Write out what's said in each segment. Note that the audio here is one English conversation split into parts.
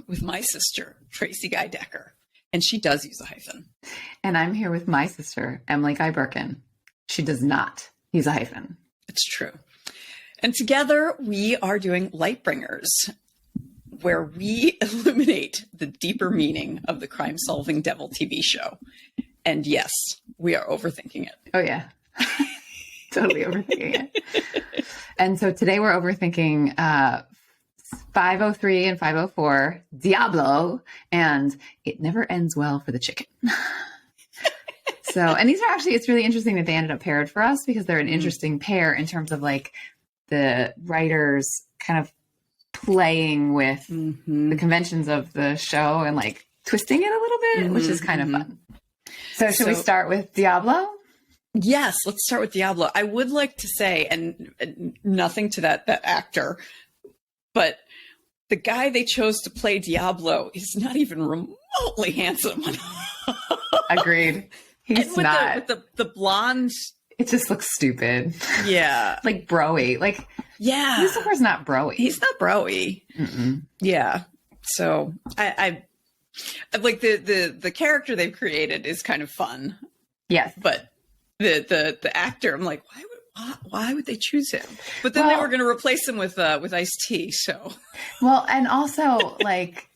with my sister, Tracie Guy Decker, and she does use a hyphen. And I'm here with my sister, Emily Guy Birkin. She does not use a hyphen. It's true. And together we are doing Lightbringers, where we illuminate the deeper meaning of the crime-solving devil TV show. And yes, we are overthinking it. Oh, yeah. Totally overthinking it. And so today we're overthinking 503 and 504, Diablo, and it never ends well for the chicken. So, and these are actually, it's really interesting that they ended up paired for us because they're an interesting pair in terms of like the writers kind of playing with the conventions of the show and like twisting it a little bit, which is kind of fun. So should we start with Diablo? Yes, let's start with Diablo. I would like to say, and nothing to that actor, but the guy they chose to play Diablo is not even remotely handsome. Agreed. He's not. With the blonde. It just looks stupid. Yeah. Like bro-y. Like, yeah. Lucifer's not bro-y. He's not bro-y. Yeah. So I like the character they've created is kind of fun. Yes. But the actor, I'm like, why would they choose him? But then they were going to replace him with Ice-T. So, well, and also like,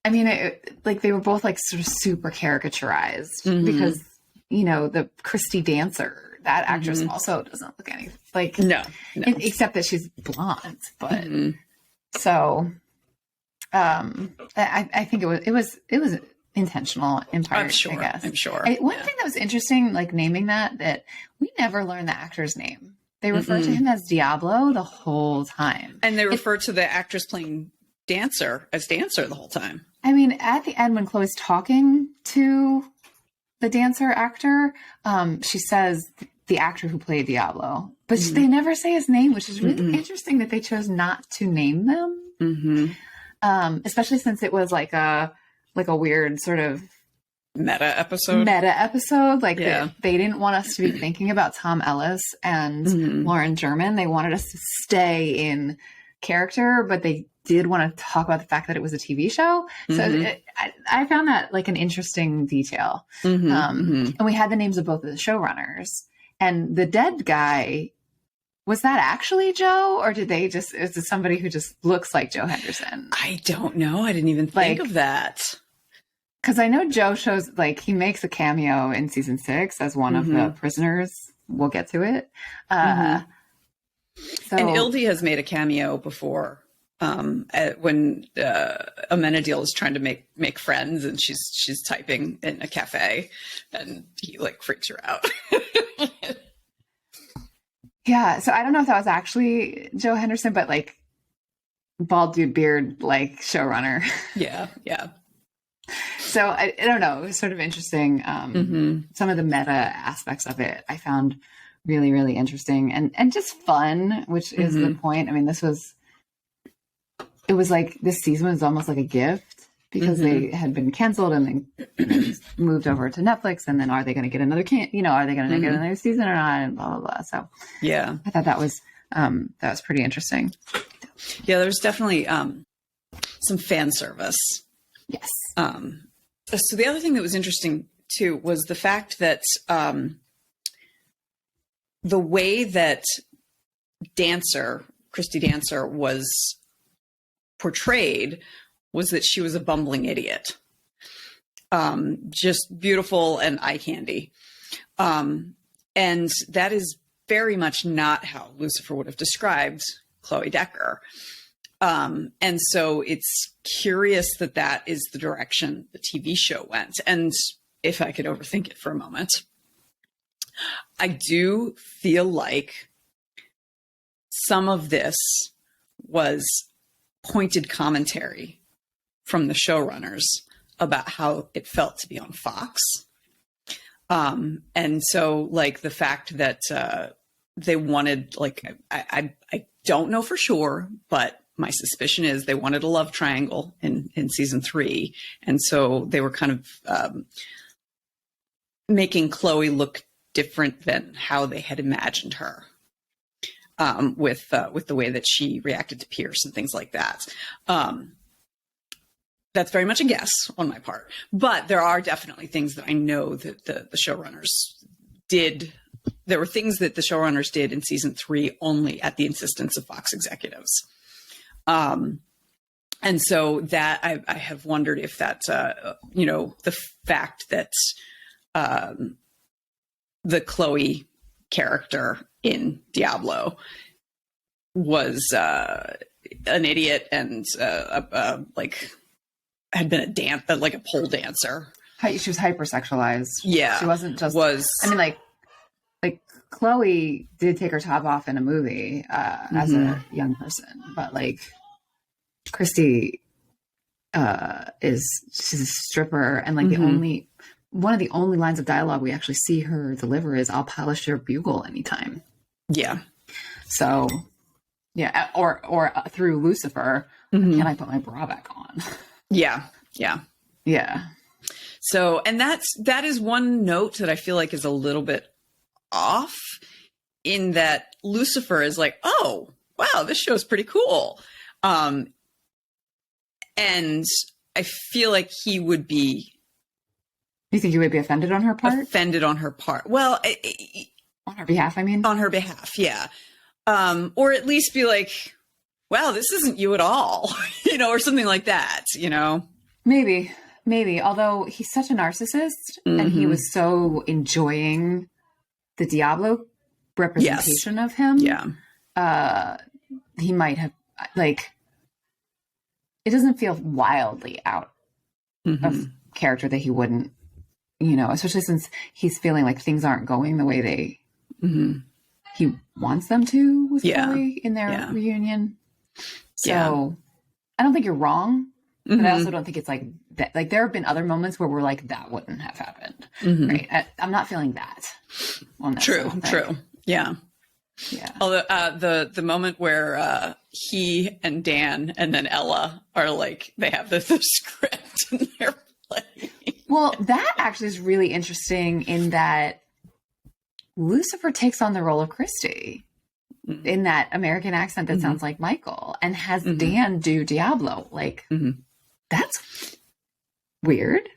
I mean, like they were both like sort of super caricaturized because you know the Christy Dancer, that actress also doesn't look anything like no. Except that she's blonde. But so, I think it was intentional in part. I'm sure. I guess. I'm sure. One thing that was interesting, like naming that we never learned the actor's name. They refer to him as Diablo the whole time, and they refer to the actress playing Dancer as Dancer the whole time. I mean, at the end when Chloe's talking to the Dancer actor, she says the actor who played Diablo, but they never say his name, which is really interesting that they chose not to name them. Especially since it was like a weird sort of meta episode. Like they didn't want us to be thinking about Tom Ellis and Lauren German. They wanted us to stay in character, but they did want to talk about the fact that it was a TV show. So I found that like an interesting detail. And we had the names of both of the showrunners, and the dead guy, was that actually Joe, or did they just, is it somebody who just looks like Joe Henderson? I don't know. I didn't even think of that. Because I know Joe shows, like, he makes a cameo in season 6 as one of the prisoners. We'll get to it. So, and Ildi has made a cameo before when Amenadiel is trying to make friends, and she's typing in a cafe, and he like freaks her out. Yeah, so I don't know if that was actually Joe Henderson, but like bald dude beard, like showrunner. Yeah. So I don't know. It was sort of interesting. Some of the meta aspects of it I found really, really interesting and just fun, which is the point. I mean, it was like this season was almost like a gift because they had been canceled and then moved over to Netflix. And then are they going to get another are they going to get another season or not? And blah, blah, blah. So yeah, I thought that was pretty interesting. Yeah, there's definitely some fan service. Yes. So the other thing that was interesting too was the fact that the way that Christy Dancer was portrayed was that she was a bumbling idiot. Just beautiful and eye candy. And that is very much not how Lucifer would have described Chloe Decker. And so it's curious that is the direction the TV show went. And if I could overthink it for a moment, I do feel like some of this was pointed commentary from the showrunners about how it felt to be on Fox. And so like the fact that they wanted, like, I don't know for sure, but my suspicion is they wanted a love triangle in season 3. And so they were kind of making Chloe look different than how they had imagined her, with the way that she reacted to Pierce and things like that. that's very much a guess on my part, but there are definitely things that I know that the showrunners did. There were things that the showrunners did in season 3 only at the insistence of Fox executives. And so that I have wondered if that, the fact that the Chloe character in Diablo was an idiot and had been like a pole dancer. She was hypersexualized. Yeah, she wasn't just. I mean, like Chloe did take her top off in a movie as a young person, but like Christy she's a stripper, and like one of the only lines of dialogue we actually see her deliver is "I'll polish your bugle anytime." Yeah. So, yeah, or through Lucifer, can I put my bra back on? Yeah. Yeah. Yeah. So, and that is one note that I feel like is a little bit off, in that Lucifer is like, oh, wow, this show's pretty cool. And I feel like he would be. You think he would be offended on her part? Offended on her part. Well, on her behalf, I mean? On her behalf, yeah. Or at least be like, wow, this isn't you at all, or something like that, Maybe. Although he's such a narcissist and he was so enjoying the Diablo representation of him. Yeah. He might have, like, it doesn't feel wildly out of character that he wouldn't, especially since he's feeling like things aren't going the way he wants them to with Chloe in their reunion. So I don't think you're wrong, but I also don't think it's like that. Like, there have been other moments where we're like, that wouldn't have happened. Right. I'm not feeling that. On that True. Yeah. Yeah. Although the moment where he and Dan and then Ella are like, they have the script and they're playing. Well, that actually is really interesting in that Lucifer takes on the role of Christy in that American accent that sounds like Michael, and has Dan do Diablo. Like, that's weird,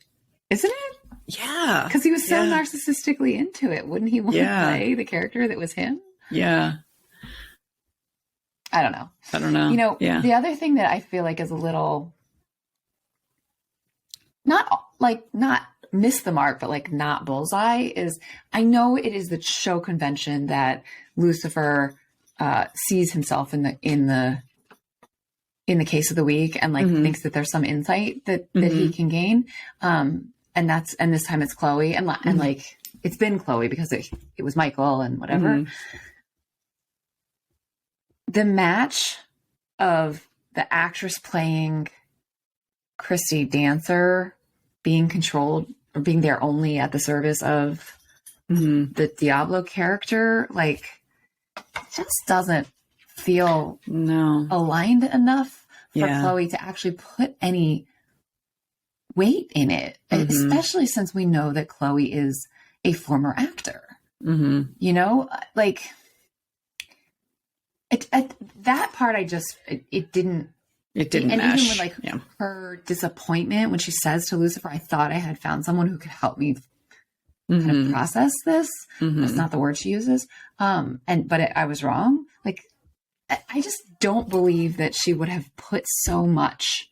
isn't it? Yeah. Because he was so narcissistically into it. Wouldn't he want to play the character that was him? Yeah. I don't know. The other thing that I feel like is a little not miss the mark, but like not bullseye, is I know it is the show convention that Lucifer sees himself in the case of the week and like thinks that there's some insight that he can gain. And this time it's Chloe and like it's been Chloe because it was Michael and whatever. The match of the actress playing Christy Dancer being controlled or being there only at the service of the Diablo character, like, just doesn't feel aligned enough for Chloe to actually put any weight in it, especially since we know that Chloe is a former actor. Like, that part, it didn't mesh. Even with like her disappointment when she says to Lucifer, I thought I had found someone who could help me kind of process this. That's not the word she uses. I was wrong. Like, I just don't believe that she would have put so much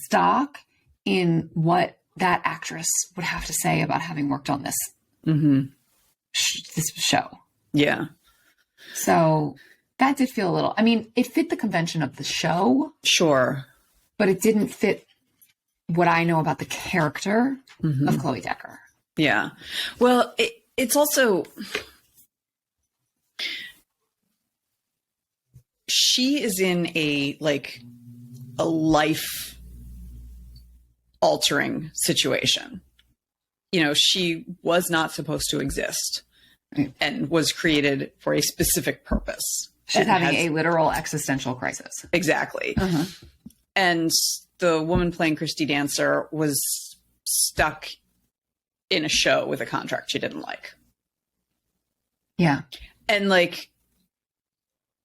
stock in what that actress would have to say about having worked on this this show. Yeah. So that did feel a little, I mean, it fit the convention of the show. Sure. But it didn't fit what I know about the character of Chloe Decker. Yeah. Well, it's also, she is in a life altering situation. She was not supposed to exist and was created for a specific purpose. She's having a literal existential crisis. Exactly. And the woman playing Christy Dancer was stuck in a show with a contract she didn't like. Yeah. And like,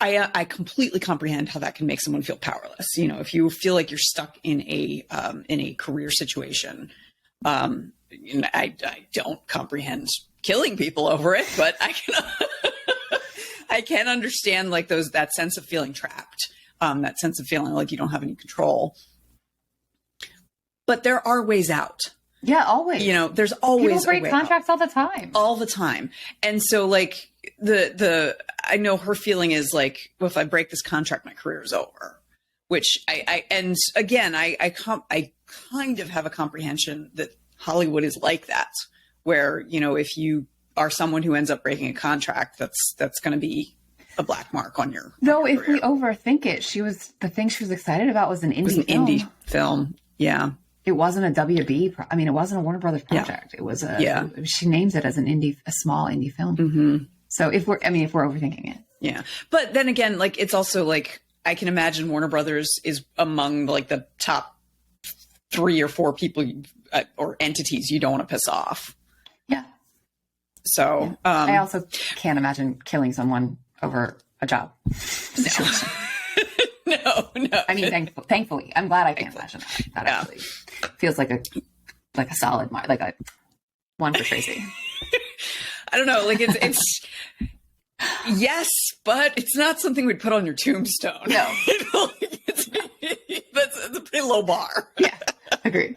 I completely comprehend how that can make someone feel powerless. You know, if you feel like you're stuck in a career situation, you know, I don't comprehend killing people over it, but I can I can understand like that sense of feeling trapped, that sense of feeling like you don't have any control. But there are ways out. Yeah, always. You know, there's always people break contracts all the time. All the time. And so like I know her feeling is like, well, if I break this contract, my career is over. Which and again, I kind of have a comprehension that Hollywood is like that, where, you know, if you are someone who ends up breaking a contract, that's going to be a black mark on your. No, if career. we overthink it, the thing she was excited about was an indie film. Yeah. It wasn't a WB. It wasn't a Warner Brothers project. Yeah. It was she names it as a small indie film. Mm-hmm. So if we're overthinking it. Yeah. But then again, like, it's also like, I can imagine Warner Brothers is among like the top 3 or 4 people or entities you don't want to piss off. Yeah. So I also can't imagine killing someone over a job. No. I mean, thankfully, I'm glad I can't imagine that. That actually feels like a solid mark, like a one for Tracie. I don't know, like it's yes, but it's not something we'd put on your tombstone. No, that's a pretty low bar. Yeah, agreed.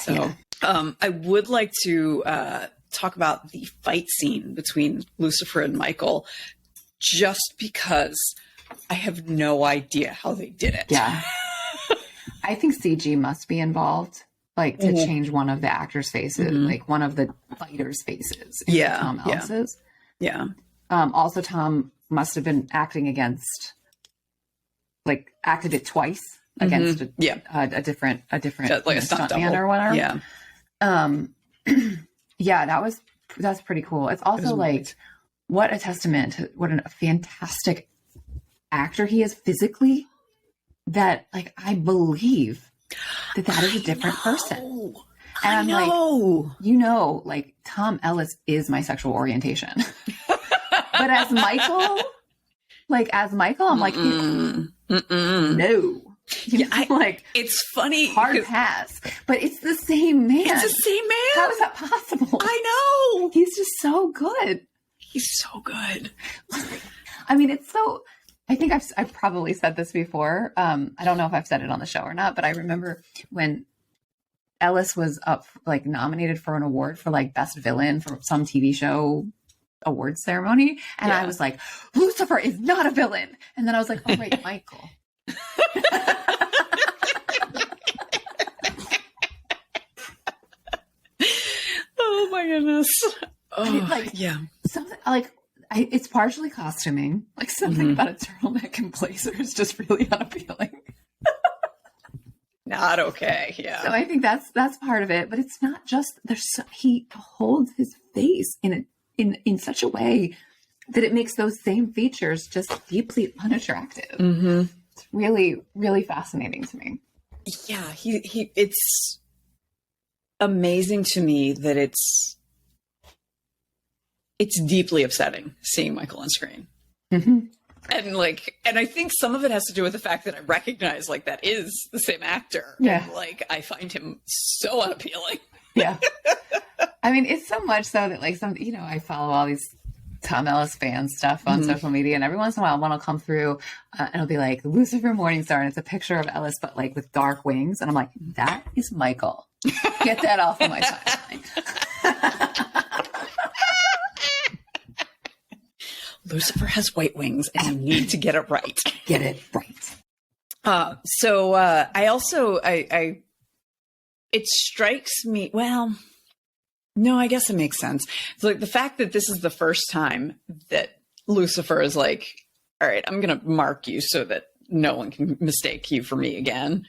So, I would like to talk about the fight scene between Lucifer and Michael, just because I have no idea how they did it. Yeah. I think CG must be involved, like to change one of the actors' faces, like one of the fighters' faces. Yeah. Tom Ellis's. Yeah. Also, Tom must have been acted it twice against a different like a stunt double or whatever. Yeah. Yeah, that's pretty cool. It's also like, what a testament to what a fantastic actor he is physically, that like I believe that is a different person. And I'm like, like Tom Ellis is my sexual orientation. But as Michael, I'm like, no. It's funny. Hard pass. But it's the same man. It's the same man. How is that possible? I know. He's just so good. He's so good. I mean, it's so, I think I've probably said this before. I don't know if I've said it on the show or not, but I remember when Ellis was up, like nominated for an award for like best villain for some TV show awards ceremony. And I was like, Lucifer is not a villain. And then I was like, oh wait, Michael. Oh my goodness. Something like it's partially costuming. Like something about a turtleneck and blazer is just really unappealing. Not okay. Yeah. So I think that's part of it, but it's not just he holds his face in such a way that it makes those same features just deeply unattractive. Mm-hmm. It's really, really fascinating to me. Yeah, it's amazing to me that it's deeply upsetting seeing Michael on screen. Mm-hmm. And I think some of it has to do with the fact that I recognize like that is the same actor. Yeah. And, like I find him so unappealing. Yeah. I mean, it's so much so that like I follow all these Tom Ellis fan stuff on social media, and every once in a while one will come through and it'll be like Lucifer Morningstar, and it's a picture of Ellis but like with dark wings, and I'm like, that is Michael. Get that off of my timeline. Lucifer has white wings and you need to get it right. Get it right. So I also it strikes me, well, no, I guess it makes sense. It's like the fact that this is the first time that Lucifer is like, all right, I'm going to mark you so that no one can mistake you for me again.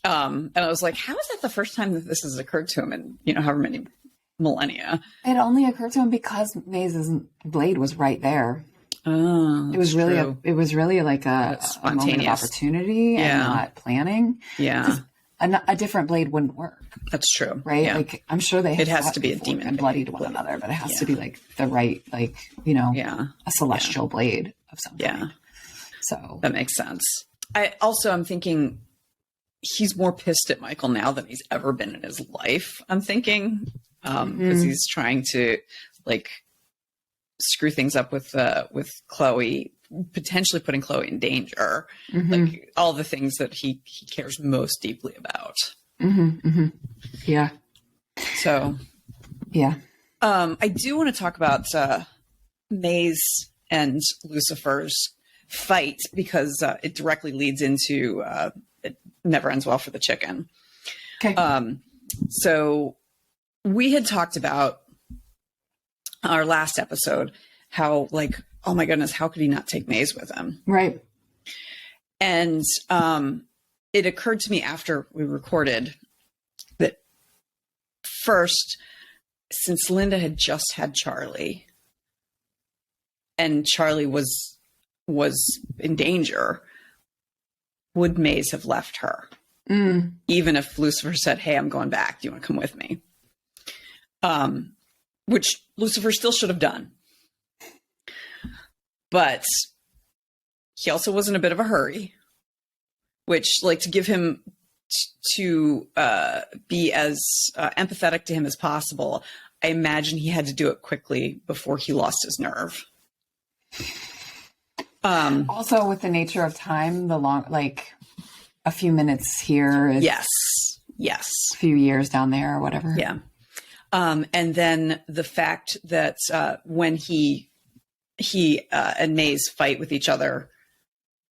And I was like, how is that the first time that this has occurred to him in, however many millennia? It only occurred to him because Maze's blade was right there. Oh, it was really like a moment of opportunity and not planning. Yeah. a different blade wouldn't work. That's true. Right? Yeah. Like, I'm sure they it has to be a demon and bloodied one another, but it has to be like the right, like, you know, a celestial blade of some kind. Yeah. So that makes sense. I'm thinking he's more pissed at Michael now than he's ever been in his life. I'm thinking, because he's trying to like screw things up with Chloe, potentially putting Chloe in danger, like all the things that he cares most deeply about. Yeah. So, yeah. I do want to talk about Maze and Lucifer's fight because it directly leads into it never ends well for the chicken. Okay. So we had talked about our last episode how like, oh my goodness, how could he not take Maze with him? Right. And it occurred to me after we recorded that first, since Linda had just had Charlie and Charlie was in danger, would Maze have left her? Even if Lucifer said, hey, I'm going back. Do you want to come with me? Which Lucifer still should have done. But he also was in a bit of a hurry, which, like, to give him to be as empathetic to him as possible, I imagine he had to do it quickly before he lost his nerve. Also, with the nature of time, like a few minutes here is yes, a few years down there or whatever. Yeah. And then the fact that when he and Maze fight with each other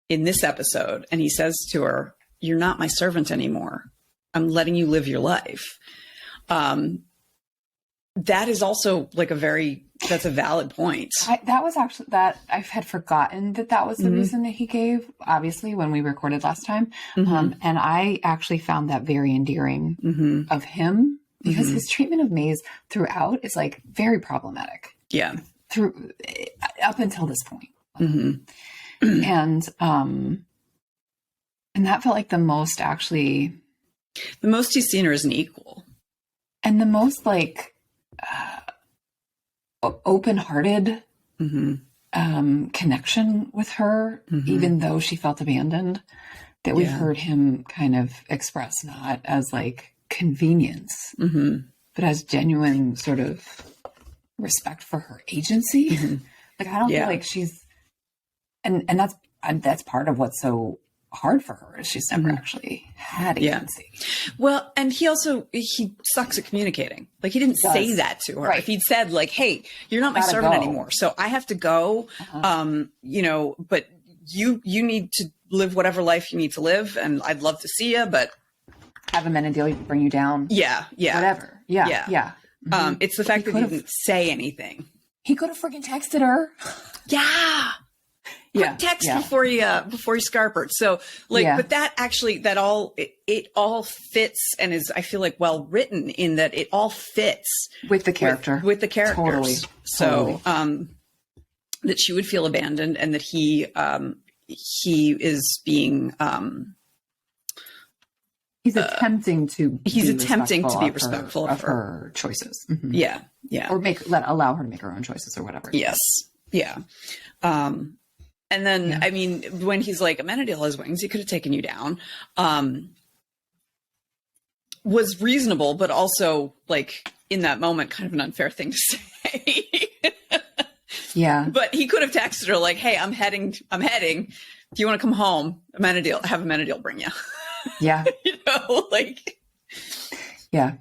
in this episode, and he says to her, "You're not my servant anymore. I'm letting you live your life." That is also like that's a valid point. That was actually that I had forgotten that was the reason that he gave, obviously, when we recorded last time. And I actually found that very endearing of him because his treatment of Maze throughout is like very problematic. Yeah. Up until this point. And that felt like the most he's seen her as an equal. And the most like open-hearted connection with her, even though she felt abandoned, that we've heard him kind of express not as like convenience, but as genuine sort of respect for her agency. Like, I don't feel like she's, and that's part of what's so hard for her is she's never actually had agency. Well, and he sucks at communicating. Like, he didn't say that to her. Right. If he'd said like, "Hey, you're not my servant anymore, so I have to go," but you need to live whatever life you need to live, and I'd love to see you, but have a men and deal bring you down. Yeah. Whatever. Yeah. It's the fact that he didn't say anything. He could have freaking texted her. Yeah. Quick text before you scarpered. So but that actually, it all fits and is, I feel like, well written in that it all fits with the character, with the characters. Totally. So, that she would feel abandoned and that he is being, he's attempting to be respectful of her choices. Yeah. Or allow her to make her own choices or whatever. Yes. Yeah. And then, I mean, when he's like, Amenadiel has wings, he could have taken you down, was reasonable, but also, like, in that moment, kind of an unfair thing to say. Yeah. But he could have texted her, like, "Hey, I'm heading. Do you want to come home? Have Amenadiel bring you." Yeah. Like. Yeah.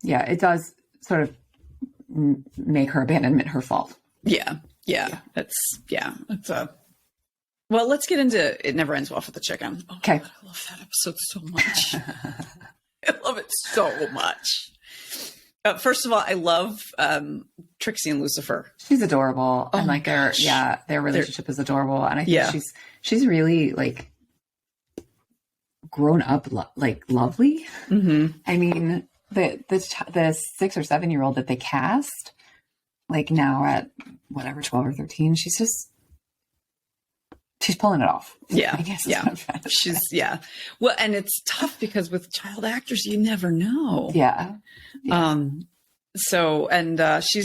Yeah. It does sort of make her abandonment her fault. Yeah. Well, let's get into It Never Ends Well for the Chicken. Oh, okay. God, I love that episode so much. I love it so much. First of all, I love Trixie and Lucifer. She's adorable. And like their relationship is adorable. And I think she's really like grown up, like lovely. I mean, the 6 or 7 year old that they cast, like now at whatever, 12 or 13, she's just she's pulling it off. Yeah. I guess Yeah. She's, yeah. Well, and it's tough because with child actors, you never know. Yeah. So, and she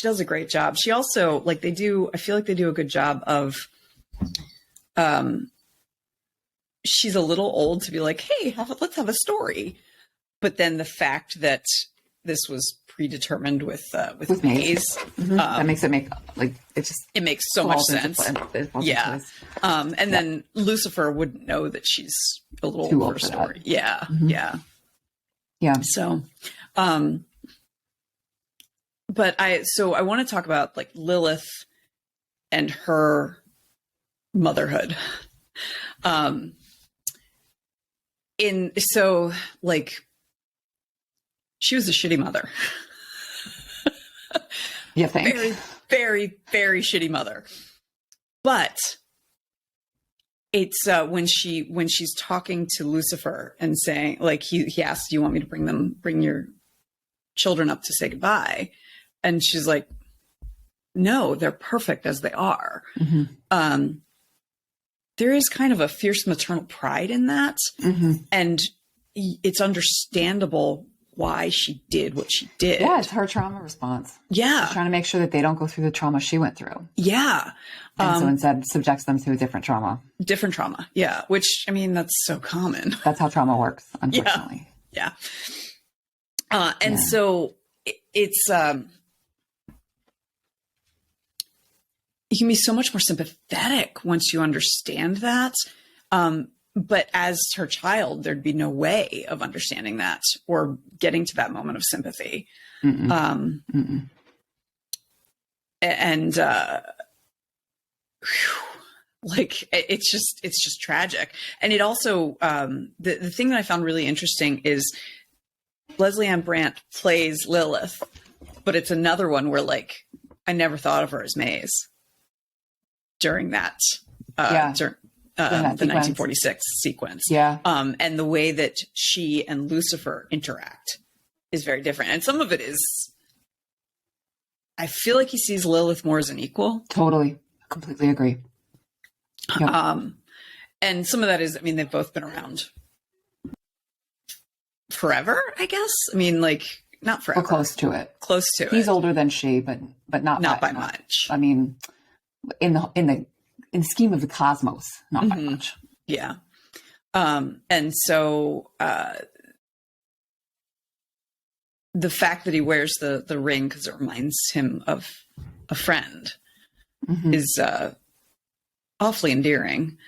does a great job. She also, like, I feel like they do a good job of, she's a little old to be like, hey, let's have a story. But then the fact that this was predetermined with Maze, that makes it it makes so much sense. Yeah. And then Lucifer wouldn't know that she's a little too old old for a for story. that. Yeah. Mm-hmm. Yeah. So, but I want to talk about like Lilith and her motherhood. She was a shitty mother. You think? Very, very, very shitty mother. But it's when she's talking to Lucifer and saying, like, he asks, do you want me to bring your children up to say goodbye? And she's like, no, they're perfect as they are. Mm-hmm. There is kind of a fierce maternal pride in that. Mm-hmm. And it's understandable why she did what she did. Yeah, it's her trauma response. Yeah. She's trying to make sure that they don't go through the trauma she went through. Yeah. And so instead subjects them to a different trauma. Different trauma. Yeah. Which, I mean, that's so common. That's how trauma works, unfortunately. Yeah. So it's, you can be so much more sympathetic once you understand that. But as her child, there'd be no way of understanding that or getting to that moment of sympathy. Mm-mm. Mm-mm. And it's just tragic. And it also, the thing that I found really interesting is Leslie Ann Brandt plays Lilith, but it's another one where, like, I never thought of her as Maze during that, the 1946 sequence. Yeah. And the way that she and Lucifer interact is very different. And some of it is, I feel like he sees Lilith more as an equal. Totally. Completely agree. Yep. And some of that is, I mean, they've both been around forever, I guess. I mean, like, not forever. Or close to it. Close to it. He's older than she, but not by much. I mean, in the scheme of the cosmos, not by much. Yeah. And so the fact that he wears the ring because it reminds him of a friend is awfully endearing.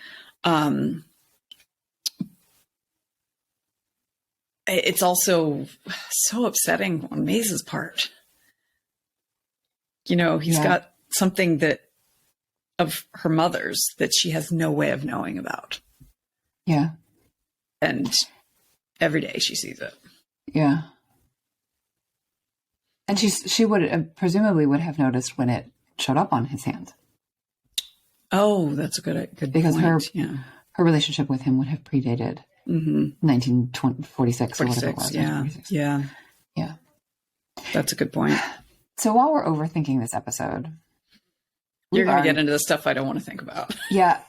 It's also so upsetting on Maze's part. You know, he's got something of her mother's that she has no way of knowing about. Yeah. And every day she sees it. Yeah. And she would presumably would have noticed when it showed up on his hand. Oh, that's a good because point. her relationship with him would have predated 1946 or whatever it was. Yeah. That's a good point. So while we're overthinking this episode, you're going to get into the stuff I don't want to think about. Yeah.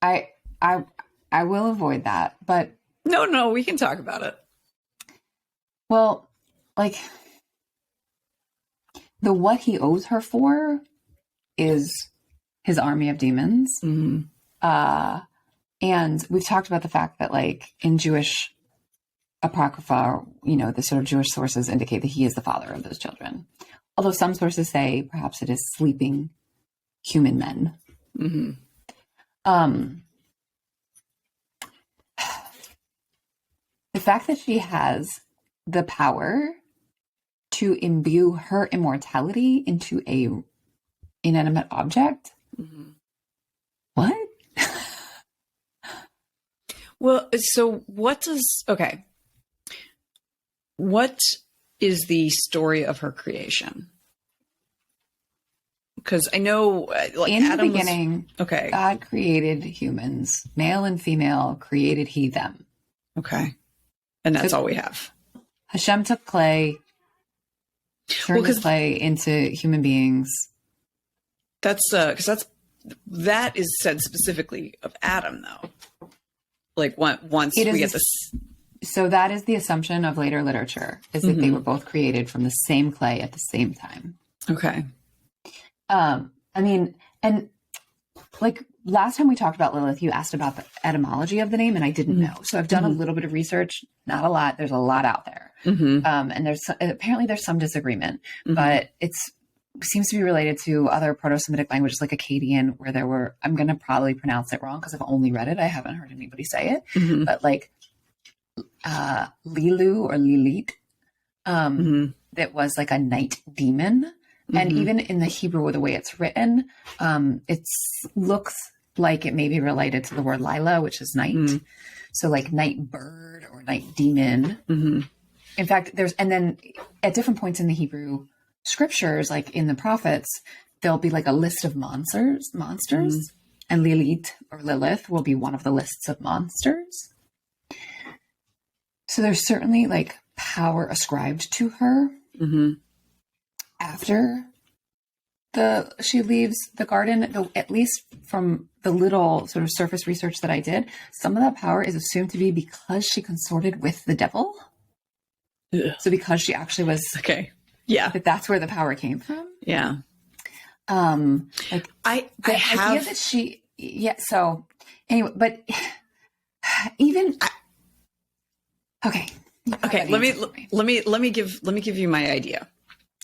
I will avoid that, but no, we can talk about it. Well, like what he owes her for is his army of demons. And we've talked about the fact that, like, in Jewish apocrypha, you know, the sort of Jewish sources indicate that he is the father of those children. Although some sources say perhaps it is sleeping human men. The fact that she has the power to imbue her immortality into a inanimate object. What? Well, so what is the story of her creation? Because I know, like, in Adam the beginning, God created humans, male and female, created he them. Okay. And that's all we have. Hashem took clay, turned the clay into human beings, That's because that is said specifically of Adam, though. Like once we get this. So that is the assumption of later literature, is that they were both created from the same clay at the same time. Okay. I mean, and like last time we talked about Lilith, you asked about the etymology of the name, and I didn't know. So I've done a little bit of research, not a lot. There's a lot out there. And apparently there's some disagreement, but it seems to be related to other Proto-Semitic languages like Akkadian, where I'm going to probably pronounce it wrong because I've only read it. I haven't heard anybody say it, but like Lilu or Lilith, that was like a night demon. And even in the Hebrew, the way it's written, it looks like it may be related to the word Lila, which is night. So like night bird or night demon. In fact, and then at different points in the Hebrew scriptures, like in the prophets, there'll be like a list of monsters, and Lilith or Lilith will be one of the lists of monsters. So there's certainly like power ascribed to her after she leaves the garden. At least from the little sort of surface research that I did, some of that power is assumed to be because she consorted with the devil. Ugh. So because she actually was that's where the power came from. Yeah. Like I have idea that she so anyway, but even okay. Let me give you my idea.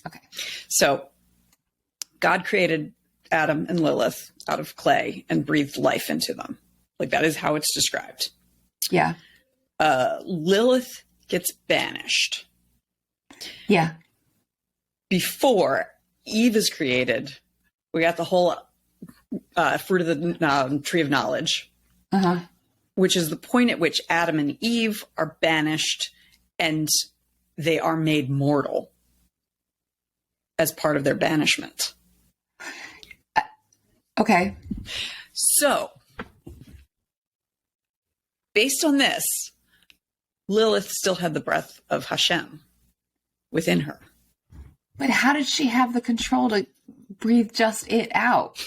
Okay. So God created Adam and Lilith out of clay and breathed life into them. Like that is how it's described. Yeah. Lilith gets banished. Yeah. Before Eve is created, we got the whole fruit of the tree of knowledge, which is the point at which Adam and Eve are banished and they are made mortal as part of their banishment. Okay. So, based on this, Lilith still had the breath of Hashem within her. But how did she have the control to breathe just it out?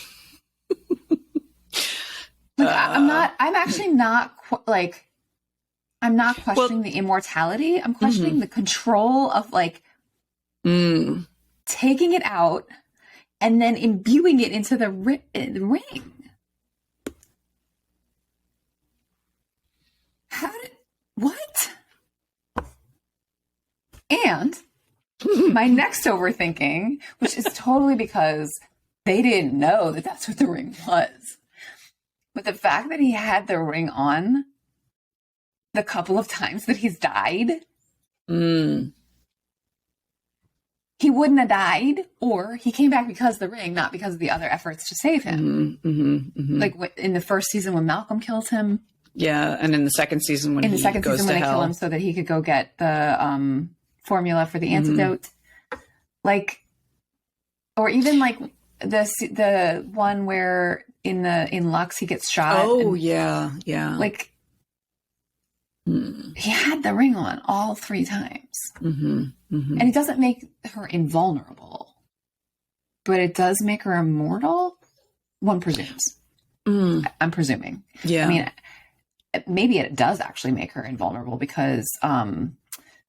I'm actually not I'm not questioning the immortality. I'm questioning the control of like taking it out and then imbuing it into the ring. What? And my next overthinking, which is totally because they didn't know that that's what the ring was. But the fact that he had the ring on the couple of times that he's died, he wouldn't have died, or he came back because of the ring, not because of the other efforts to save him. Like in the first season when Malcolm kills him. Yeah, and in the second season when he goes to hell. They kill him so that he could go get the formula for the antidote. Like, or even like the one where in Lux he gets shot. Oh, yeah. Like, he had the ring on all 3 times. And it doesn't make her invulnerable, but it does make her immortal, one presumes. I'm presuming. Yeah. I mean, maybe it does actually make her invulnerable because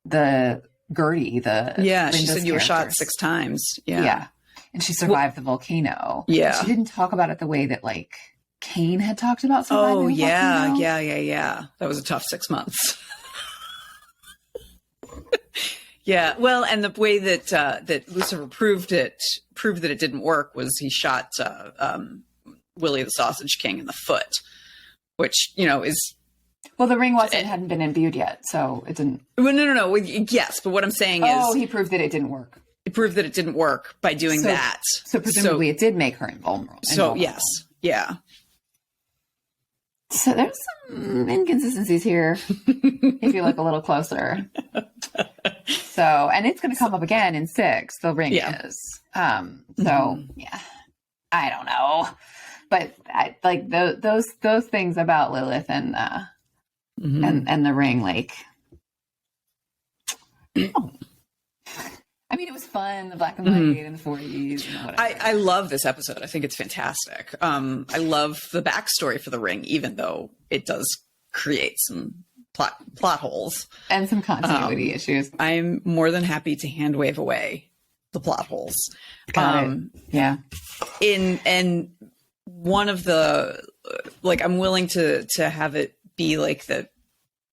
the Gertie, she said you were shot 6 times. Yeah. And she survived the volcano. Yeah. She didn't talk about it the way that like Cain had talked about surviving the volcano. Yeah. That was a tough 6 months. Yeah. Well, and the way that that Lucifer proved that it didn't work was he shot Willie the Sausage King in the foot, which, is. Well, the ring hadn't been imbued yet, so it didn't. Well, no. Yes, but what I'm saying is. Oh, he proved that it didn't work. It proved that it didn't work by doing that. So presumably it did make her invulnerable. So, yes. Yeah. So there's some inconsistencies here if you look a little closer. So, and it's going to come up again in 6, the ring is. So, yeah, I don't know. But I, like those things about Lilith and the ring, like, I I mean, it was fun, the black and white in the 40s and whatever. I love this episode. I think it's fantastic. I love the backstory for the ring, even though it does create some plot holes. And some continuity issues. I'm more than happy to hand wave away the plot holes. Got it. Yeah. And one of the, like, I'm willing to have it be like the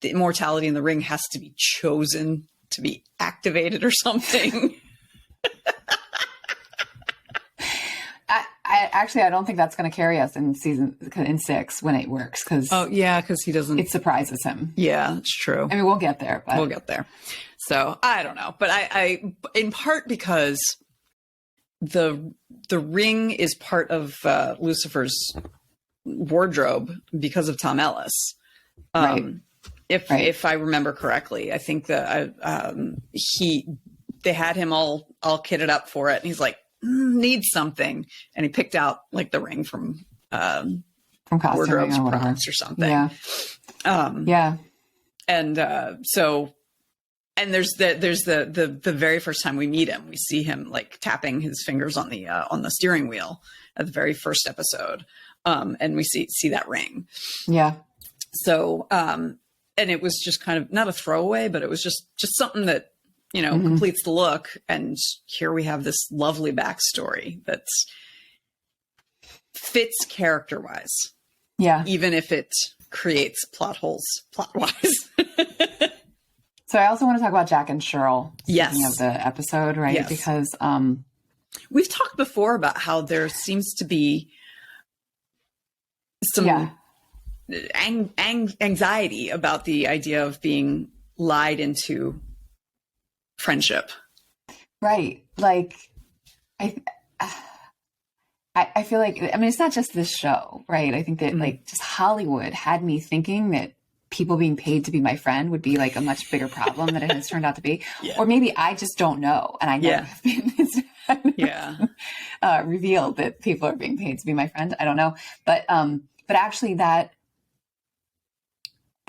immortality in the ring has to be chosen to be activated or something. I don't think that's going to carry us in 6 when it works. Cause because he doesn't, it surprises him. Yeah, it's true. I mean, we'll get there, but we'll get there. So I don't know, but I in part because the ring is part of Lucifer's wardrobe because of Tom Ellis. Right. If I remember correctly, I think that they had him all kitted up for it, and he's like, needs something, and he picked out like the ring from wardrobes or prompts or something. Yeah. And so, and there's the very first time we meet him, we see him like tapping his fingers on the steering wheel at the very first episode, and we see that ring. Yeah. So, and it was just kind of not a throwaway, but it was just something that, completes the look. And here we have this lovely backstory that fits character wise. Yeah. Even if it creates plot holes plot wise. So I also want to talk about Jack and Cheryl. Yes. Of the episode, right? Yes. Because we've talked before about how there seems to be some anxiety about the idea of being lied into friendship. Right. Like, I feel like, I mean, it's not just this show, right? I think that like just Hollywood had me thinking that people being paid to be my friend would be like a much bigger problem than it has turned out to be. Yeah. Or maybe I just don't know. And I never have been revealed that people are being paid to be my friend. I don't know. But actually that,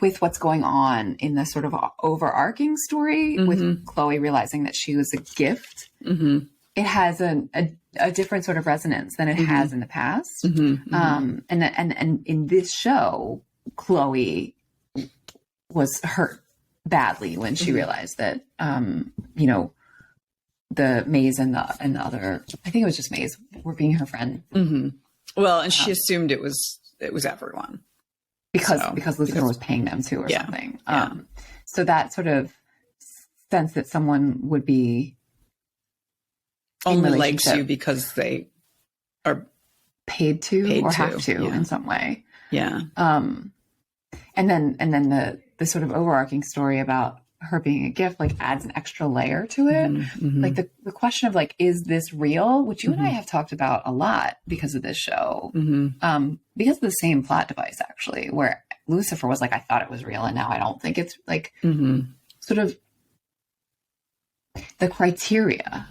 with what's going on in the sort of overarching story with Chloe realizing that she was a gift, it has a different sort of resonance than it has in the past. And in this show, Chloe was hurt badly when she realized that, the Maze and the other, I think it was just Maze, were being her friend. Well, and she assumed it was everyone. Because Lucifer was paying them too or something. So that sort of sense that someone would be only likes you because they are paid to have to in some way. Yeah. And then the sort of overarching story about her being a gift like adds an extra layer to it. Like the question of like, is this real? Which you and I have talked about a lot because of this show. Because of the same plot device actually, where Lucifer was like, I thought it was real and now I don't think it's like sort of the criteria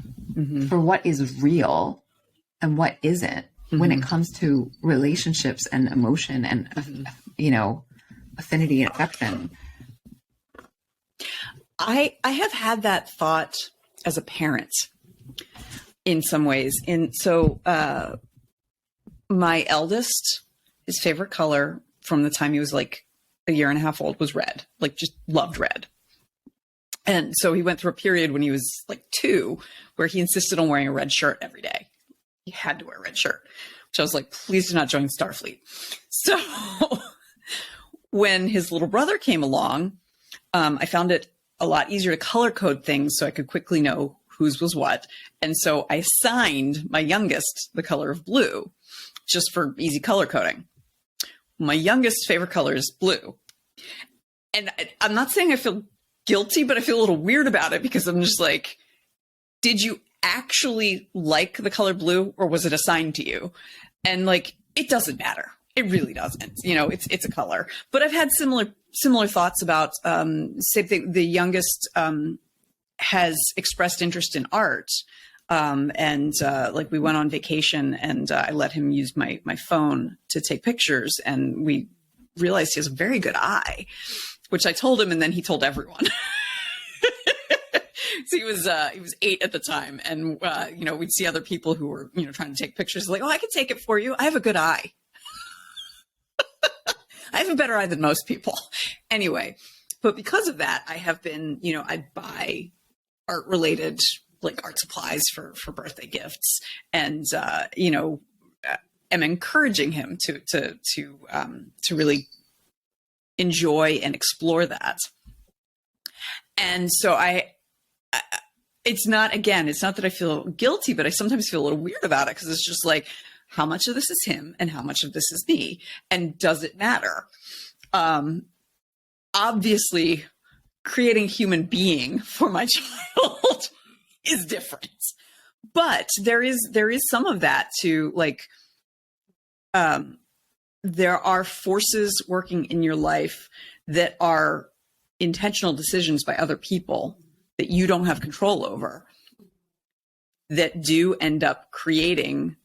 for what is real and what isn't when it comes to relationships and emotion and affinity and affection. I have had that thought as a parent in some ways. So my eldest, his favorite color from the time he was like a year and a half old was red, like just loved red. And so he went through a period when he was like 2 where he insisted on wearing a red shirt every day. He had to wear a red shirt, which I was like, please do not join Starfleet. So when his little brother came along, I found it a lot easier to color code things so I could quickly know whose was what. And so I assigned my youngest the color of blue just for easy color coding. My youngest favorite color is blue. And I'm not saying I feel guilty, but I feel a little weird about it because I'm just like, did you actually like the color blue or was it assigned to you? And like, it doesn't matter. It really doesn't. It's a color. But I've had similar thoughts about, say the youngest has expressed interest in art. Like we went on vacation and I let him use my phone to take pictures and we realized he has a very good eye, which I told him and then he told everyone. he was 8 at the time, and we'd see other people who were trying to take pictures. Like, oh, I can take it for you. I have a good eye. I have a better eye than most people. Anyway, but because of that, I have been, I'd buy art related, like art supplies for birthday gifts, and am encouraging him to really enjoy and explore that. And so it's not that I feel guilty, but I sometimes feel a little weird about it, because it's just like, how much of this is him and how much of this is me? And does it matter? Obviously, creating a human being for my child is different. But there is some of that too, like, there are forces working in your life that are intentional decisions by other people that you don't have control over, that do end up creating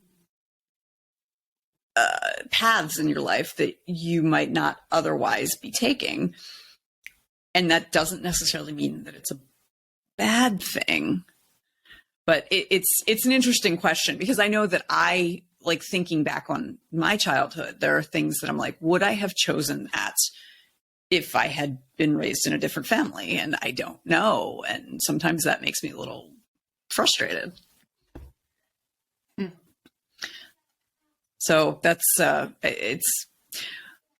paths in your life that you might not otherwise be taking. And that doesn't necessarily mean that it's a bad thing. But it's an interesting question, because I know that I, like, thinking back on my childhood, there are things that I'm like, would I have chosen that if I had been raised in a different family? And I don't know. And sometimes that makes me a little frustrated. So that's, it's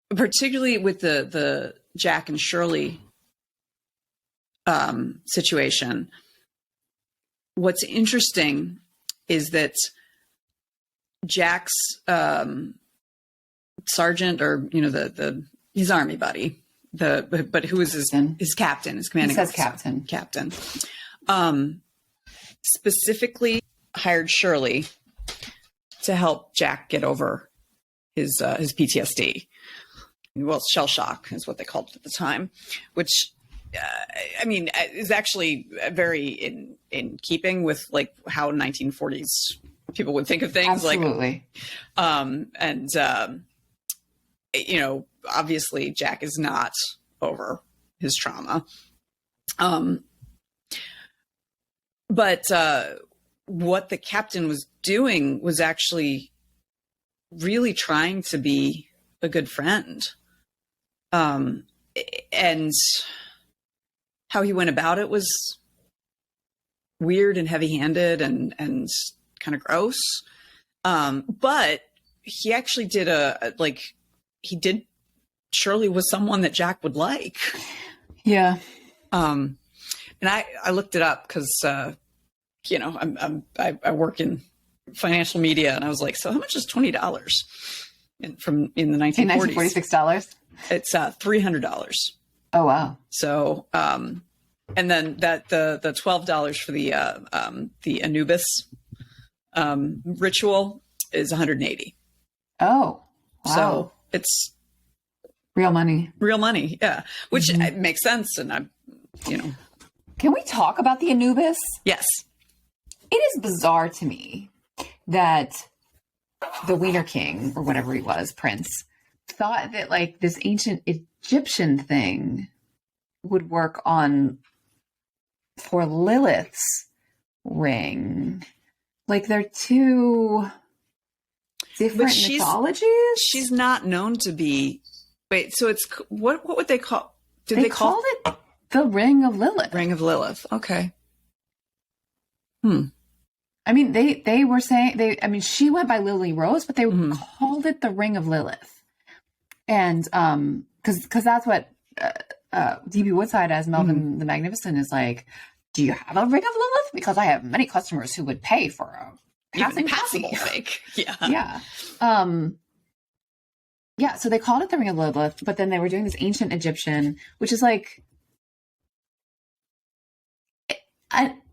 particularly with the Jack and Shirley situation. What's interesting is that Jack's sergeant, or his army buddy, but who is his captain, his commanding officer, captain, specifically hired Shirley to help Jack get over his PTSD. Well, shell shock is what they called it at the time, which is actually very in keeping with, like, how 1940s people would think of things. Absolutely. Obviously Jack is not over his trauma. But what the captain was doing was actually really trying to be a good friend. And how he went about it was weird and heavy-handed and kind of gross. But he actually did Shirley was someone that Jack would like. Yeah. And I looked it up because, I work in financial media, and I was like, so how much is $20 in the 1940s? $1946? It's $300. Oh, wow. So, and then the $12 for the Anubis ritual is $180. Oh, wow. So it's real money. Yeah. Which makes sense. And Can we talk about the Anubis? Yes. It is bizarre to me that the Wiener King, or whatever he was, Prince, thought that, like, this ancient Egyptian thing would work for Lilith's ring. Like, they're two different mythologies. She's not known to be. Wait, so it's what would they call? They called it the Ring of Lilith. Ring of Lilith. Okay. I mean, they were saying she went by Lily Rose, but they called it the Ring of Lilith. And because that's what D.B. Woodside as Melvin the Magnificent is like, do you have a Ring of Lilith? Because I have many customers who would pay for a passing fake. Yeah. Yeah. Yeah. So they called it the Ring of Lilith, but then they were doing this ancient Egyptian, which is like,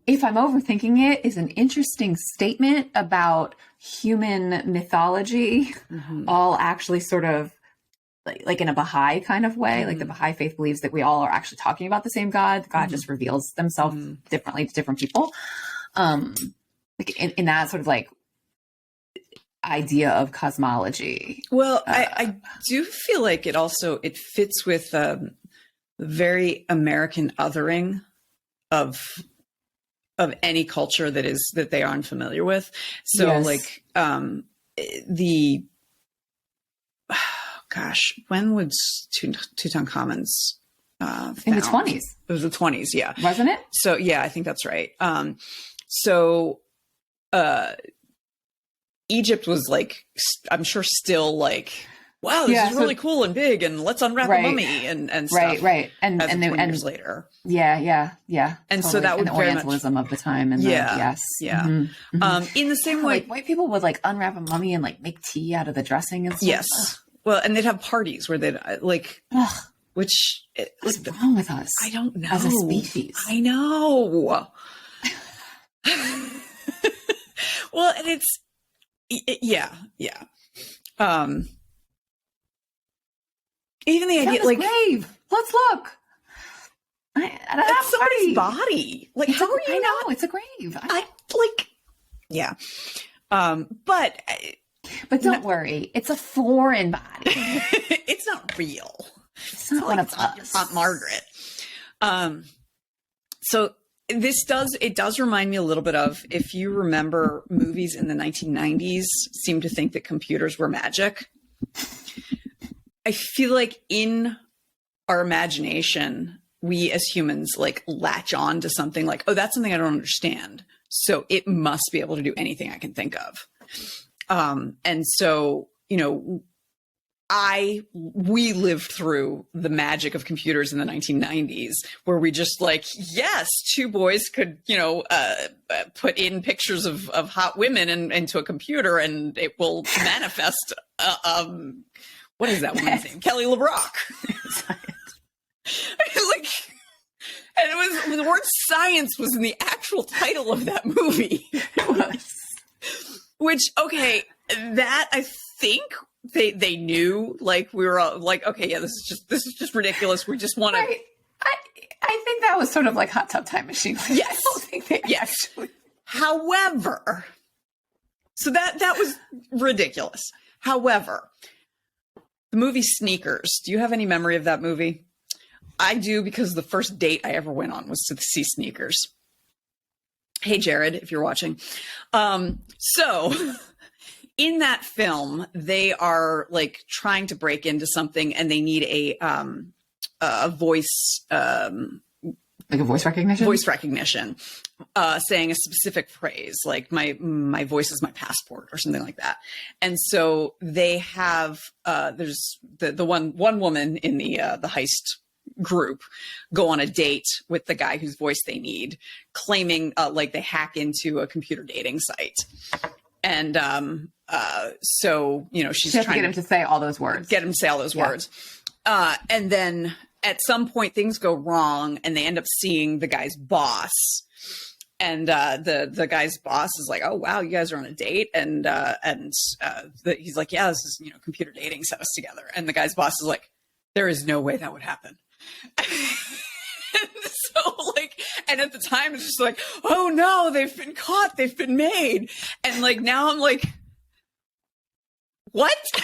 if I'm overthinking it, is an interesting statement about human mythology, all actually sort of like in a Baha'i kind of way. Like the Baha'i faith believes that we all are actually talking about the same God. God just reveals themselves differently to different people. Like in that sort of like idea of cosmology. Well, I do feel like it fits with very American othering of of any culture that they are unfamiliar with. So Yes. like when was Tutankhamun's In the found? 20s. It was the 20s, yeah. Wasn't it? So yeah, I think that's right. So Egypt was like, I'm sure still like, wow, this is really cool and big, and let's unwrap a mummy and stuff. Right. And 20 years later. Yeah. And totally. so that would and the very Orientalism of the time. And Yeah. Mm-hmm. In the same way, like white people would like unwrap a mummy and like make tea out of the dressing and stuff. yes. Well, and they'd have parties where they'd like, Ugh, which what's wrong with us? I don't know. As a species. I know. Well, and it's, yeah. Even the idea, like, grave. Let's look. It's somebody's body. Like, how are you? I know it's a grave. Yeah. But don't worry, it's a foreign body. it's not real. It's not one of us. Aunt Margaret. So it does remind me a little bit of, if you remember, movies in the 1990s seemed to think that computers were magic. I feel like in our imagination, we as humans like latch on to something like, oh, that's something I don't understand, so it must be able to do anything I can think of. And so, you know, we lived through the magic of computers in the 1990s, where we just like, yes, two boys could, you know, put in pictures of hot women into a computer and it will manifest, what is that woman's name? Kelly LeBrock. Like, and it was, the word science was in the actual title of that movie. It was. Which, okay, that I think they knew, like, we were all like, okay, yeah, this is just ridiculous. We just want to. Right. I think that was sort of like Hot Tub Time Machine. Yes. I don't think they Yes. However, so that was ridiculous. However, the movie Sneakers. Do you have any memory of that movie? I do, because the first date I ever went on was to see Sneakers. Hey, Jared, if you're watching. So in that film, they are like trying to break into something, and they need a voice, like a voice recognition, saying a specific phrase, like my voice is my passport or something like that. And so they have there's the one woman in the heist group go on a date with the guy whose voice they need, claiming like they hack into a computer dating site. And so, you know, she's trying to get him to say all those words. Words. And then at some point things go wrong and they end up seeing the guy's boss. And the guy's boss is like, oh, wow, you guys are on a date. And he's like, yeah, this is, you know, computer dating set us together. And the guy's boss is like, there is no way that would happen. So like, and at the time it's just like, oh no, they've been caught, they've been made. And like, now I'm like, what? So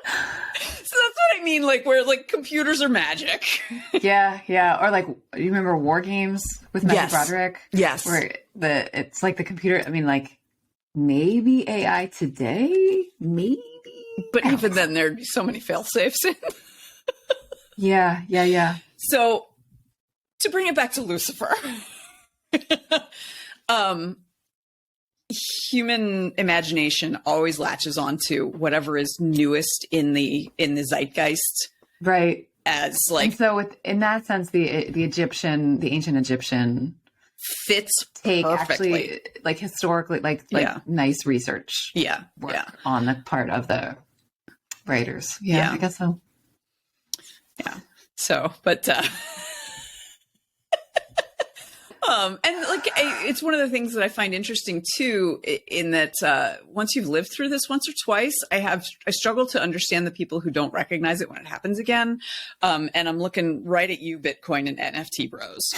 that's what I mean, like, where like computers are magic. Yeah. Or like, do you remember War Games with Matthew Broderick? Yes. Where it's like the computer, I mean, like, maybe AI today, maybe. But even then, there'd be so many fail safes in. Yeah. So to bring it back to Lucifer, human imagination always latches onto whatever is newest in the zeitgeist, right? As like, and so in that sense, the ancient Egyptian fits take perfectly. Actually, like historically, like nice research, work on the part of the writers. Yeah, I guess so. Yeah. So, but and like, it's one of the things that I find interesting too, in that once you've lived through this once or twice, I struggle to understand the people who don't recognize it when it happens again. And I'm looking right at you, Bitcoin and NFT bros.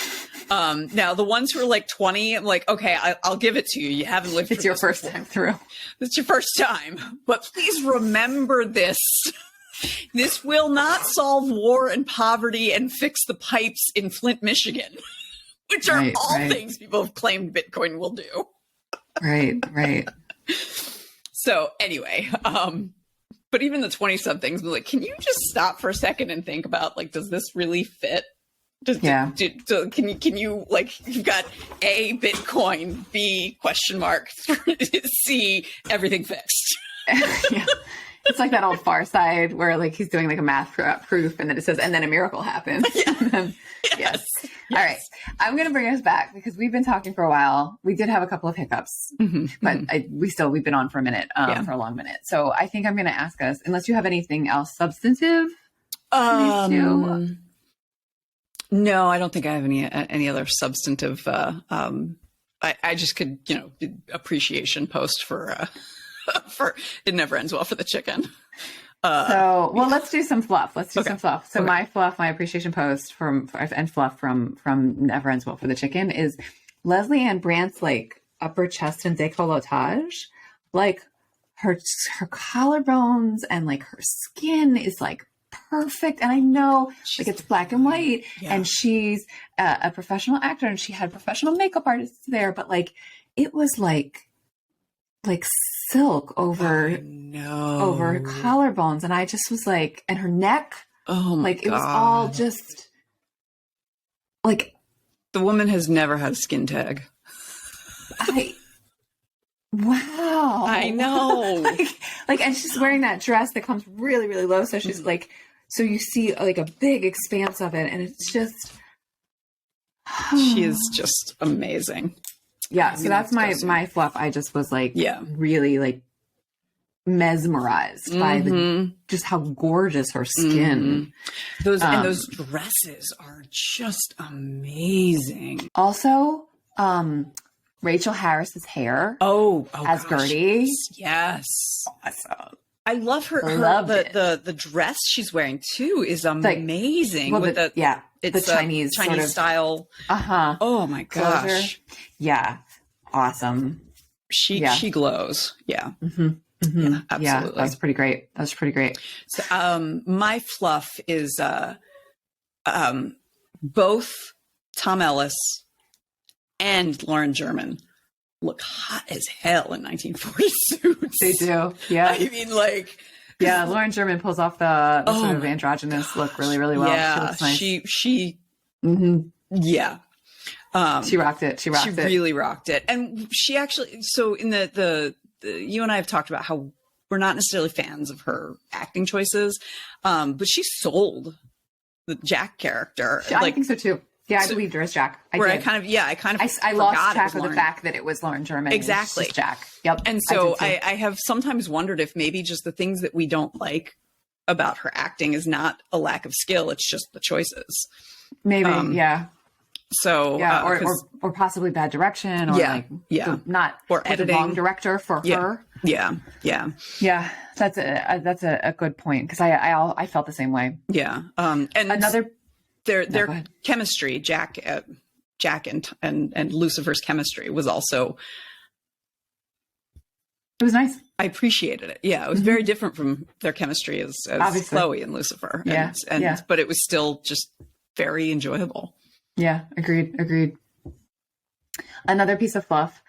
Now the ones who are like 20, I'm like, okay, I'll give it to you. You haven't lived through It's your first time through. It's your first time, but please remember this This will not solve war and poverty and fix the pipes in Flint, Michigan, which are all things people have claimed Bitcoin will do. Right. So anyway, but even the 20-somethings were like, can you just stop for a second and think about, like, does this really fit? Can you, like, you've got A, Bitcoin, B, question mark, C, everything fixed. Yeah. It's like that old Far Side where, like, he's doing like a math proof and then it says, and then a miracle happens. Yeah. Yes. All right. I'm going to bring us back because we've been talking for a while. We did have a couple of hiccups, but we've been on for a minute, for a long minute. So I think I'm going to ask us, unless you have anything else substantive. No, I don't think I have any other substantive. I just could, appreciation post for it never ends well for the chicken. Let's do some fluff. Some fluff. So my appreciation post from Never Ends Well for the Chicken is Leslie Ann Brandt's like upper chest and décolletage, like her collarbones and like her skin is like perfect. And I know like it's black and white, and she's a professional actor and she had professional makeup artists there, but like it was like silk over her collarbones, and I just was like, and her neck, it was all just like, the woman has never had a skin tag. Wow, I know. And she's wearing that dress that comes really, really low, so she's like, so you see like a big expanse of it, and it's just she is just amazing. Yeah, so that's my fluff. I just was like, really like mesmerized by just how gorgeous her skin. Those dresses are just amazing. Also, Rachel Harris's hair. As Gertie. Yes. Awesome. I love her. The dress she's wearing too is amazing. It's the Chinese sort of style. Oh my gosh. Closure. Yeah. Awesome. She glows. Yeah. Yeah, absolutely. Yeah, that was pretty great. So, my fluff is both Tom Ellis and Lauren German look hot as hell in 1940 suits. They do. Yeah. I mean, like, yeah, Lauren German pulls off the sort of androgynous look really, really well. Yeah, she looks nice. She yeah. She rocked it. She really rocked it. And she actually, so in the you and I have talked about how we're not necessarily fans of her acting choices, but she sold the Jack character. Yeah, I think so too. Yeah, I believed her as Jack. I lost track of the fact that it was Lauren German. Exactly. It's Jack. Yep. And so I have sometimes wondered if maybe just the things that we don't like about her acting is not a lack of skill. It's just the choices. Maybe. Yeah. So, or possibly bad direction, or or editing. Wrong director for her. Yeah. That's a good point, because I felt the same way. Yeah. And their chemistry, Jack and Lucifer's chemistry was also. It was nice. I appreciated it. Yeah, it was very different from their chemistry as Chloe and Lucifer. But it was still just very enjoyable. Yeah, agreed. Another piece of fluff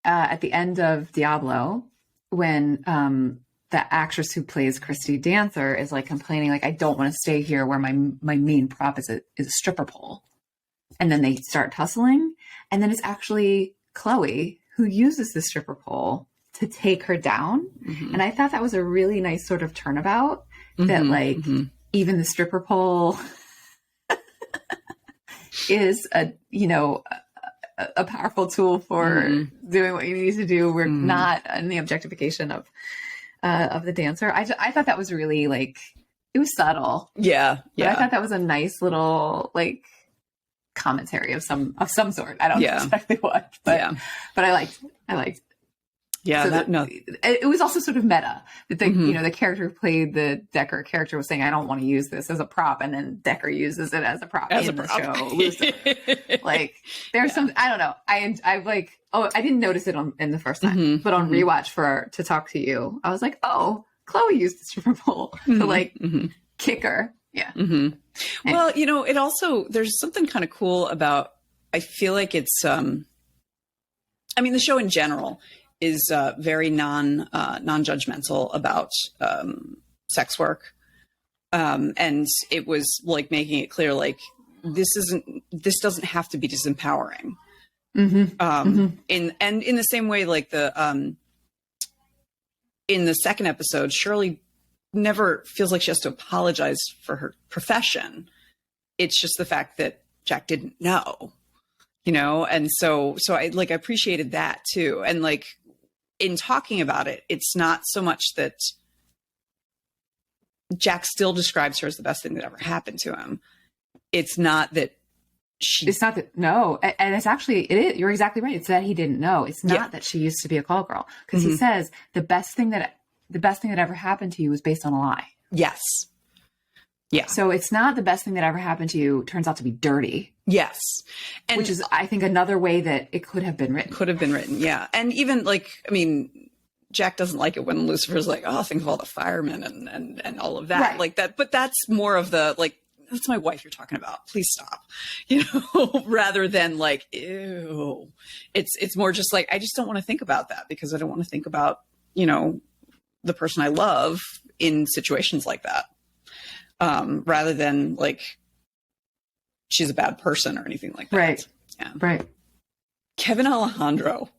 at the end of Diablo, when the actress who plays Christy Dancer is like complaining, like, I don't want to stay here where my main prop is a stripper pole. And then they start tussling, and then it's actually Chloe who uses the stripper pole to take her down. And I thought that was a really nice sort of turnabout, that even the stripper pole is a powerful tool for doing what you need to do. We're not in the objectification of the dancer. I thought that was really, like, it was subtle. Yeah. But I thought that was a nice little, like, commentary of some sort. I don't know exactly what, but I liked. Yeah, so it was also sort of meta that the character who played the Decker character was saying, I don't want to use this as a prop, and then Decker uses it as a prop in the show Lucifer. Like, there's some, I don't know. I like, I didn't notice it in the first time, but on rewatch to talk to you, I was like, Chloe used the stripper pole to like kick her. Yeah. Well, you know, it also, there's something kind of cool about, I feel like it's, I mean, the show in general is very non-judgmental about sex work. And it was like making it clear, like, this doesn't have to be disempowering. In the same way, like in the second episode, Shirley never feels like she has to apologize for her profession. It's just the fact that Jack didn't know, you know? And so I appreciated that too. And like in talking about it, it's not so much that Jack still describes her as the best thing that ever happened to him. It's not that no. And it's actually, it is, you're exactly right. It's that he didn't know. It's not that she used to be a call girl. Because he says the best thing that ever happened to you was based on a lie. Yes. Yeah. So it's not the best thing that ever happened to you turns out to be dirty. Yes. And which is, I think, another way that it could have been written. Yeah. And even like, I mean, Jack doesn't like it when Lucifer's like, oh, think of all the firemen and all of that. Right. Like that. But that's more of the, like, that's my wife you're talking about. Please stop. You know, rather than like, ew. It's more just like, I just don't want to think about that because I don't want to think about, you know, the person I love in situations like that. Rather than like, she's a bad person or anything like that. Right. Yeah. Right. Kevin Alejandro.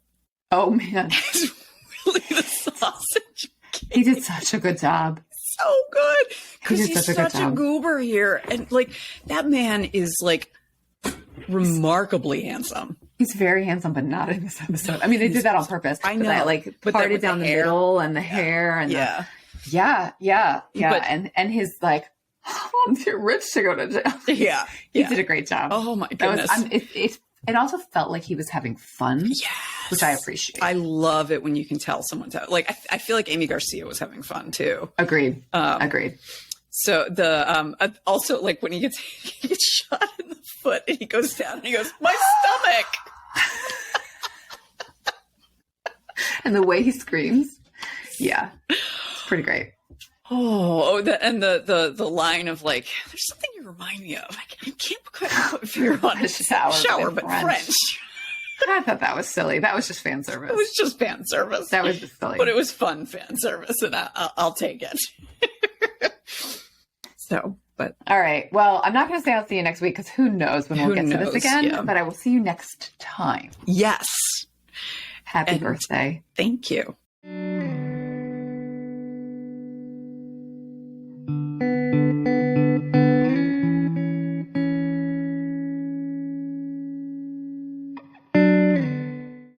Oh man. Is really the sausage king. He did such a good job. So good. Because He did he's such such a goober here. And like that man is like remarkably handsome. He's very handsome, but not in this episode. I mean, they did that on purpose. I know. That, like parted down the middle and the hair and yeah. But, and his like, oh, I'm too rich to go to jail. Yeah. He did a great job. Oh my goodness. It also felt like he was having fun. Yes. Which I appreciate. I love it when you can tell someone's like, I feel like Amy Garcia was having fun too. Agreed. Agreed. So the, also like when he gets shot in the foot and he goes down and he goes, my stomach. And the way he screams. Yeah. It's pretty great. The line of like, there's something you remind me of. I can't quite put a finger on it. Shower, but French. I thought that was silly. That was just fan service. It was just fan service. That was just silly. But it was fun fan service, and I'll take it. But all right. Well, I'm not going to say I'll see you next week because who knows when we'll get to this again. Yeah. But I will see you next time. Yes. Happy birthday. Thank you.